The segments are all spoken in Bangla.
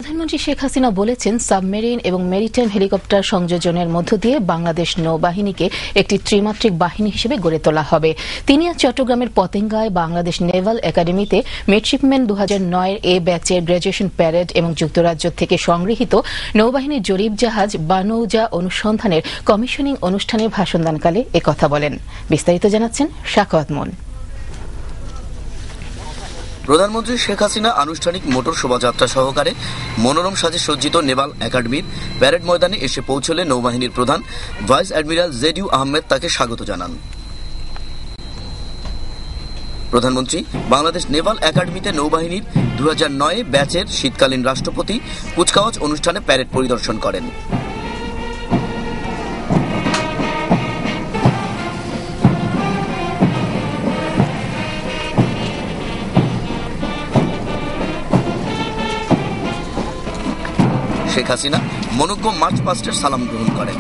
প্রধানমন্ত্রী শেখ হাসিনা বলেছেন, সাবমেরিন এবং মেরিটাইম হেলিকপ্টার সংযোজনের মধ্য দিয়ে বাংলাদেশ নৌবাহিনীকে একটি ত্রিমাত্রিক বাহিনী হিসেবে গড়ে তোলা হবে। তিনি আজ চট্টগ্রামের পতেঙ্গায় বাংলাদেশ নেভাল একাডেমিতে মিডশিপম্যান 2009 এ ব্যাচের গ্র্যাজুয়েশন প্যারেড এবং যুক্তরাজ্য থেকে সংগৃহীত নৌবাহিনীর জরিপ জাহাজ বানৌজা অনুসন্ধানের কমিশনিং অনুষ্ঠানে ভাষণদানকালে একথা বলেন। বিস্তারিত জানাচ্ছেন সাখাওয়াত মন। প্রধানমন্ত্রী শেখ হাসিনা আনুষ্ঠানিক মোটর শোভাযাত্রা সহকারে মনোরম সাজে সজ্জিত নেভাল একাডেমির প্যারেড ময়দানে এসে পৌঁছলে নৌবাহিনীর প্রধান ভাইস অ্যাডমিরাল জেডিউ আহমেদ তাকে স্বাগত জানান। প্রধানমন্ত্রী বাংলাদেশ নেভাল একাডেমিতে নৌবাহিনীর 2009 ব্যাচের শীতকালীন রাষ্ট্রপতি কুচকাওয়াজ অনুষ্ঠানে প্যারেড পরিদর্শন করেন। শেখ হাসিনা মনোজ্ঞ মার্চ পাস্টের সালাম গ্রহণ করেন।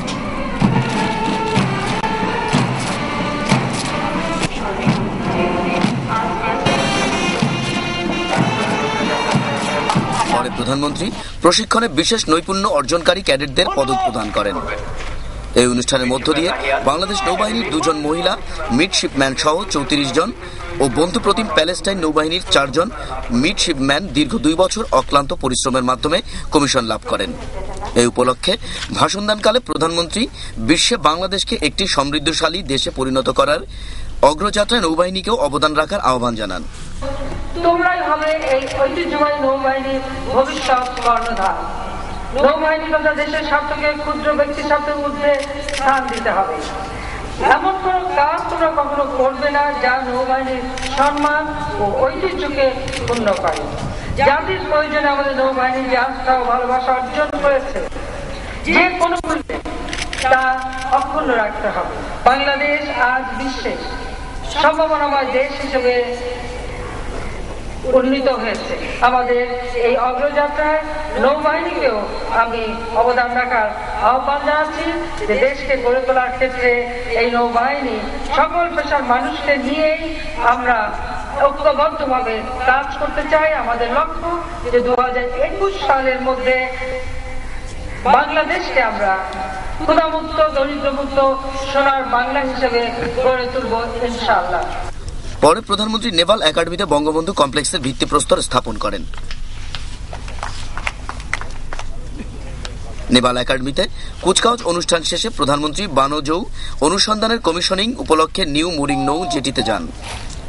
পরে প্রধানমন্ত্রী প্রশিক্ষণে বিশেষ নৈপুণ্য অর্জনকারী ক্যাডেটদের পদক প্রদান করেন। এই অনুষ্ঠানের মধ্য দিয়ে বাংলাদেশ নৌবাহিনীর 2 জন মহিলা মিডশিপম্যান সহ 34 জন ও বন্ধুপ্রতিম প্যালেস্টাইন নৌবাহিনীর 4 জন মিডশিপম্যান দীর্ঘ 2 বছর অক্লান্ত পরিশ্রমের মাধ্যমে কমিশন লাভ করেন। এই উপলক্ষে ভাষণদানকালে প্রধানমন্ত্রী বিশ্বে বাংলাদেশকে একটি সমৃদ্ধশালী দেশে পরিণত করার অগ্রযাত্রায় নৌবাহিনীকেও অবদান রাখার আহ্বান জানান। তোমরাই হবে এই ঐতিহ্যবাহী নৌবাহিনীর ভবিষ্যৎ কর্ণধার। নৌবাহিনী তথা দেশের স্বার্থকে ক্ষুদ্র ব্যক্তির স্বার্থের মধ্যে স্থান দিতে হবে। এমন কোন কাজ তোমরা কখনো করবে না যা নৌবাহিনীর সম্মান ও ঐতিহ্যকে ক্ষুণ্ণ করে। জাতির প্রয়োজনে আমাদের নৌবাহিনী যে আস্থা ও ভালোবাসা অর্জন করেছে, যে কোনো মূল্যে তা অক্ষুণ্ণ রাখতে হবে। বাংলাদেশ আজ বিশ্বের সম্ভাবনাময় দেশ হিসেবে উন্নীত হয়েছে। আমাদের এই অগ্রযাত্রায় নৌবাহিনীকেও আমি অবদান রাখার আহ্বান জানাচ্ছি যে দেশকে গড়ে তোলার ক্ষেত্রে এই নৌবাহিনী সকল পেশার মানুষকে নিয়েই আমরা ঐক্যবদ্ধভাবে কাজ করতে চাই। আমাদের লক্ষ্য যে 2021 সালের মধ্যে বাংলাদেশকে আমরা ক্ষুধামুক্ত, দরিদ্রমুক্ত সোনার বাংলা হিসেবে গড়ে তুলব ইনশাআল্লাহ। পরে প্রধানমন্ত্রী নেভাল একাডেমিতে বঙ্গবন্ধু কমপ্লেক্সের ভিত্তিপ্রস্তর স্থাপন করেন। নেভাল একাডেমিতে কুচকাওয়াজ অনুষ্ঠান শেষে প্রধানমন্ত্রী বানৌজা অনুসন্ধানের কমিশনিং উপলক্ষে নিউ মুরিং নৌ জেটিতে যান।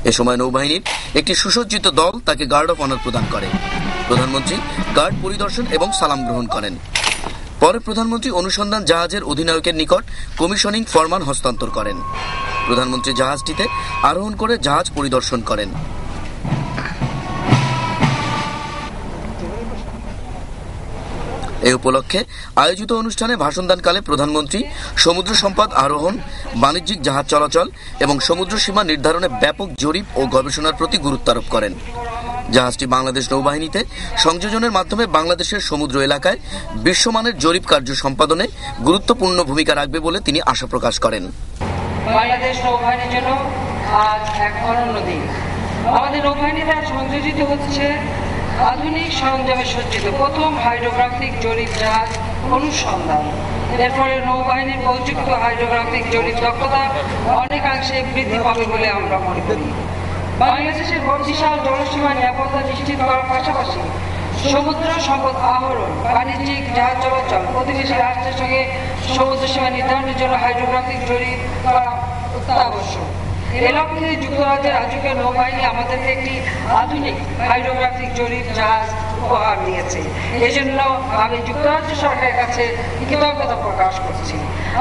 এ সময় নৌবাহিনীর একটি সুসজ্জিত দল তাকে গার্ড অফ অনার প্রদান করে। প্রধানমন্ত্রী গার্ড পরিদর্শন এবং সালাম গ্রহণ করেন। পরে প্রধানমন্ত্রী অনুসন্ধান জাহাজের অধিনায়কের নিকট কমিশনিং ফরমান হস্তান্তর করেন। প্রধানমন্ত্রী জাহাজটিতে আরোহণ করে জাহাজ পরিদর্শন করেন। এই উপলক্ষে আয়োজিত অনুষ্ঠানে ভাষণদানকালে প্রধানমন্ত্রী সমুদ্র সম্পদ আরোহণ, বাণিজ্যিক জাহাজ চলাচল এবং সমুদ্র সীমা নির্ধারণে ব্যাপক জরিপ ও গবেষণার প্রতি গুরুত্ব আরোপ করেন। জাহাজটি বাংলাদেশ নৌবাহিনীতে সংযোজনের মাধ্যমে বাংলাদেশের সমুদ্র এলাকায় বিশ্বমানের জরিপ কার্য সম্পাদনে গুরুত্বপূর্ণ ভূমিকা রাখবে বলে তিনি আশা প্রকাশ করেন। বাংলাদেশ নৌবাহিনীর জন্য আজ এক অনন্য দিন। আমাদের নৌবাহিনীতে সংযোজিত হচ্ছে আধুনিক সরঞ্জামে সজ্জিত প্রথম হাইড্রোগ্রাফিক জরিপ জাহাজ অনুসন্ধান। এর ফলে নৌবাহিনীর প্রযুক্ত হাইড্রোগ্রাফিক জরিপ দক্ষতা অনেকাংশে বৃদ্ধি পাবে বলে আমরা মনে করি। বাংলাদেশের বিশাল জলসীমা নিরাপত্তা নিশ্চিত করার পাশাপাশি সমুদ্র সম্পদ আহরণ, বাণিজ্যিক জাহাজ চলাচল, প্রতিবেশী রাষ্ট্রের সঙ্গে সমুদ্র সীমা নির্ধারণের জন্য হাইড্রোগ্রাফিক জরিপ করা অত্যাবশ্যক। এ লক্ষ্যে যুক্তরাজ্যের রাজকীয় নৌবাহিনী আমাদেরকে একটি আধুনিক হাইড্রোগ্রাফিক জরিপ জাহাজ উপহার দিয়েছে। এজন্য আমি যুক্তরাজ্য সরকারের কাছে কৃতজ্ঞতা প্রকাশ করছি।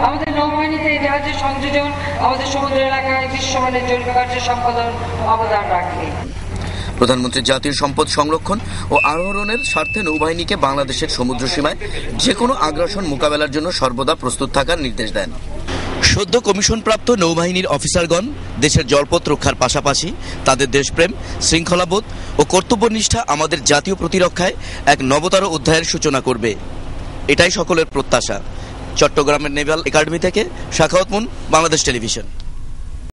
আমাদের নৌবাহিনীতে এই জাহাজের সংযোজন আমাদের সমুদ্র এলাকায় বিশ্বমানের জরিপ কার্য সম্পাদন অবদান রাখবে। প্রধানমন্ত্রী জাতীয় সম্পদ সংরক্ষণ ও আহরণের স্বার্থে নৌবাহিনীকে বাংলাদেশের সমুদ্র সীমায় যে কোনো আগ্রাসন মোকাবেলার জন্য সর্বদা প্রস্তুত থাকার নির্দেশ দেন। সদ্য কমিশনপ্রাপ্ত নৌবাহিনীর অফিসারগণ দেশের জলপথ রক্ষার পাশাপাশি তাদের দেশপ্রেম, শৃঙ্খলাবোধ ও কর্তব্যনিষ্ঠা আমাদের জাতীয় প্রতিরক্ষায় এক নবতর অধ্যায়ের সূচনা করবে, এটাই সকলের প্রত্যাশা। চট্টগ্রামের নেভাল একাডেমি থেকে সাখাওয়াত মন, বাংলাদেশ টেলিভিশন।